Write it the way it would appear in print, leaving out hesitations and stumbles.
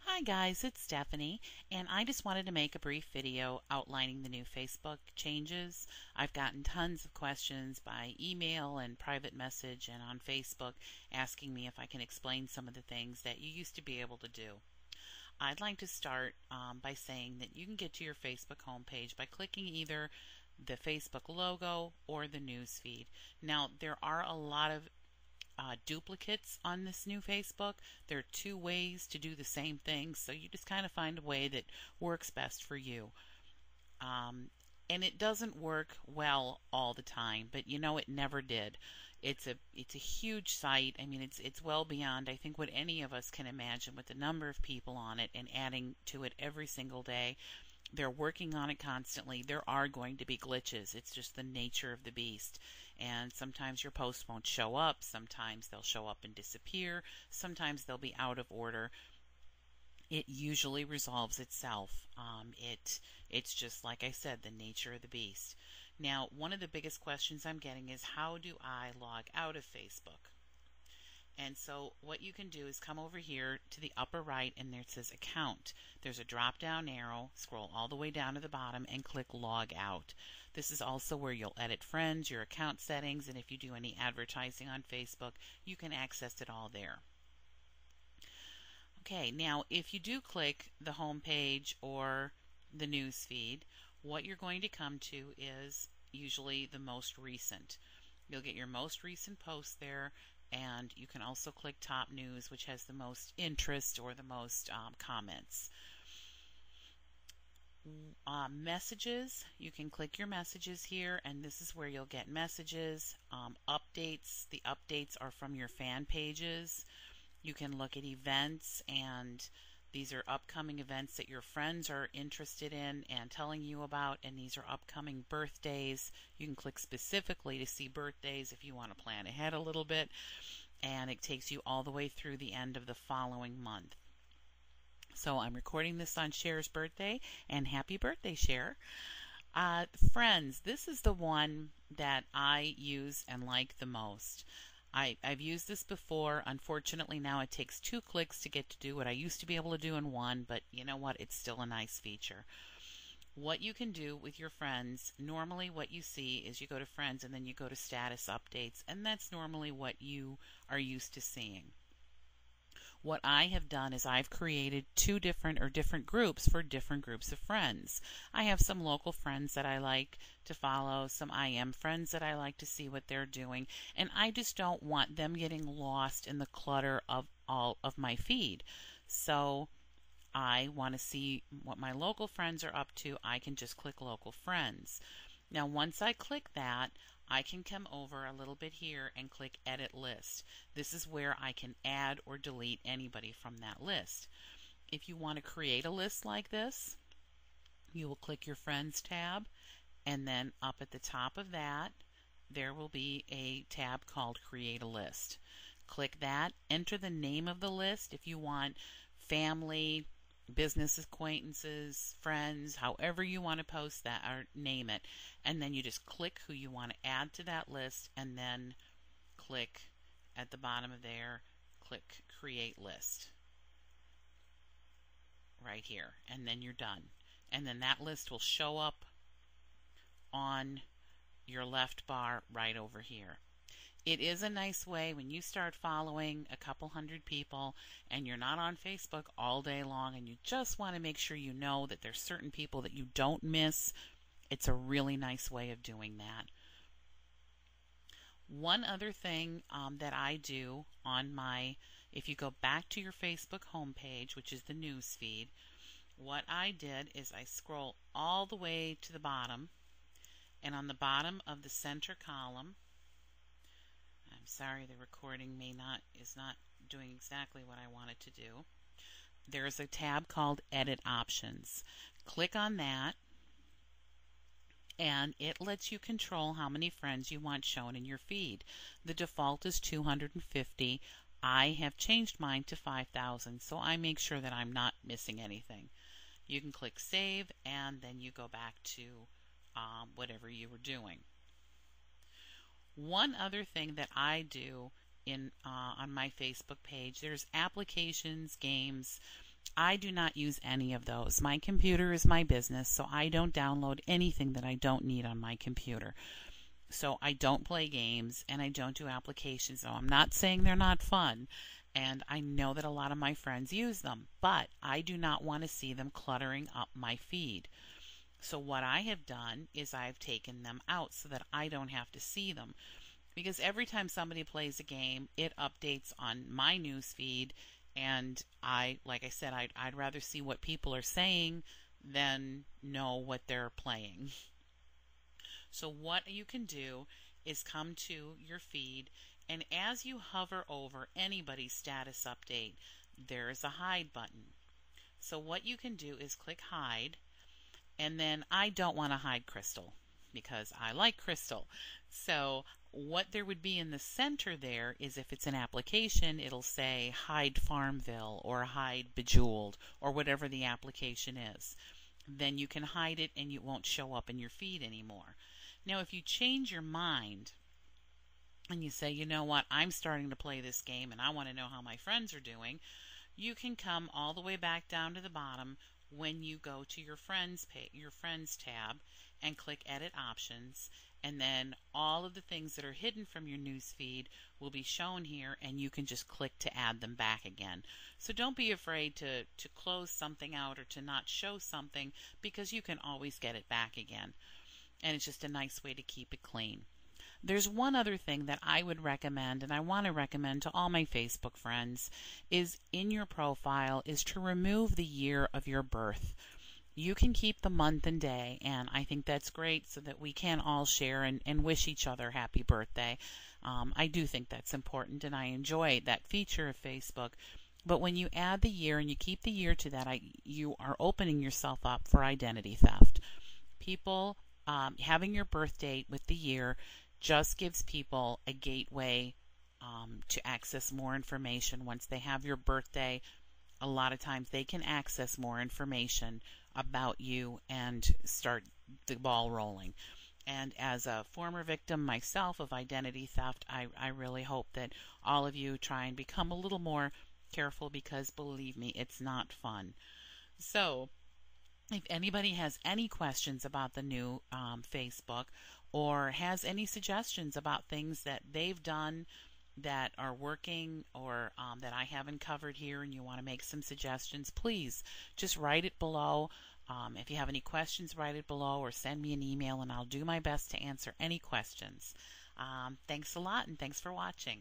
Hi guys, it's Stephanie, and I just wanted to make a brief video outlining the new Facebook changes. I've gotten tons of questions by email and private message and on Facebook asking me if I can explain some of the things that you used to be able to do. I'd like to start by saying that you can get to your Facebook homepage by clicking either the Facebook logo or the news feed. Now, there are a lot of duplicates on this new Facebook. There are two ways to do the same thing, so you just kind of find a way that works best for you. And it doesn't work well all the time, but you know it never did. It's a huge site. I mean, it's well beyond I think what any of us can imagine with the number of people on it and adding to it every single day. They're working on it constantly. There are going to be glitches. It's just the nature of the beast. And sometimes your posts won't show up. Sometimes they'll show up and disappear. Sometimes they'll be out of order. It usually resolves itself. It's just like I said, the nature of the beast. Now, one of the biggest questions I'm getting is how do I log out of Facebook? And so what you can do is come over here to the upper right, and there it says account. There's a drop down arrow, scroll all the way down to the bottom and click log out. This is also where you'll edit friends, your account settings, and if you do any advertising on Facebook, you can access it all there. Okay, now if you do click the home page or the news feed, what you're going to come to is usually the most recent. You'll get your most recent post there, and you can also click top news, which has the most interest or the most comments. Messages, you can click your messages here, and this is where you'll get messages. Updates, the updates are from your fan pages. You can look at events, and these are upcoming events that your friends are interested in and telling you about, and these are upcoming birthdays. You can click specifically to see birthdays if you want to plan ahead a little bit, and it takes you all the way through the end of the following month. So I'm recording this on Cher's birthday, and happy birthday, Cher. Friends, this is the one that I use and like the most. I've used this before. Unfortunately, now it takes 2 clicks to get to do what I used to be able to do in 1, but you know what? It's still a nice feature. What you can do with your friends, normally what you see is you go to friends and then you go to status updates, and that's normally what you are used to seeing. What I have done is I've created 2 different groups for different groups of friends. I have some local friends that I like to follow, some IM friends that I like to see what they're doing, and I just don't want them getting lost in the clutter of all of my feed. So I want to see what my local friends are up to. I can just click local friends. Now once I click that, I can come over a little bit here and click edit list. This is where I can add or delete anybody from that list. If you want to create a list like this, you will click your friends tab, and then up at the top of that there will be a tab called create a list. Click that, enter the name of the list if you want family, business acquaintances, friends, however you want to post that or name it, and then you just click who you want to add to that list, and then click at the bottom of there, click create list right here, and then you're done. And then that list will show up on your left bar right over here. It is a nice way when you start following a couple hundred people and you're not on Facebook all day long and you just want to make sure you know that there's certain people that you don't miss. It's a really nice way of doing that. One other thing that I do on if you go back to your Facebook homepage, which is the news feed, what I did is I scroll all the way to the bottom, and on the bottom of the center column, I'm sorry, the recording is not doing exactly what I want it to do. There is a tab called Edit Options. Click on that, and it lets you control how many friends you want shown in your feed. The default is 250. I have changed mine to 5,000, so I make sure that I'm not missing anything. You can click Save, and then you go back to whatever you were doing. One other thing that I do on my Facebook page, there's applications, games, I do not use any of those. My computer is my business, so I don't download anything that I don't need on my computer. So I don't play games and I don't do applications. So I'm not saying they're not fun. And I know that a lot of my friends use them, but I do not want to see them cluttering up my feed. So what I have done is I've taken them out so that I don't have to see them. Because every time somebody plays a game, it updates on my news feed, and like I said, I'd rather see what people are saying than know what they're playing. So what you can do is come to your feed, and as you hover over anybody's status update, there is a hide button. So what you can do is click hide, and then I don't want to hide Crystal because I like Crystal. So what there would be in the center there is, if it's an application, it'll say hide Farmville or hide Bejeweled or whatever the application is. Then you can hide it and it won't show up in your feed anymore. Now if you change your mind and you say, you know what, I'm starting to play this game and I want to know how my friends are doing, you can come all the way back down to the bottom when you go to your friends tab and click edit options, and then all of the things that are hidden from your news feed will be shown here, and you can just click to add them back again. So don't be afraid to close something out or to not show something, because you can always get it back again, and it's just a nice way to keep it clean. There's one other thing that I would recommend, and I want to recommend to all my Facebook friends, is in your profile is to remove the year of your birth. You can keep the month and day, and I think that's great so that we can all share and wish each other happy birthday. I do think that's important, and I enjoy that feature of Facebook. But when you add the year and you keep the year to that, you are opening yourself up for identity theft. People having your birth date with the year just gives people a gateway to access more information. Once they have your birthday, a lot of times they can access more information about you and start the ball rolling. And as a former victim myself of identity theft, I really hope that all of you try and become a little more careful, because believe me, it's not fun. So if anybody has any questions about the new Facebook, or has any suggestions about things that they've done that are working, or that I haven't covered here, and you want to make some suggestions, please just write it below. If you have any questions, write it below or send me an email, and I'll do my best to answer any questions. Thanks a lot, and thanks for watching.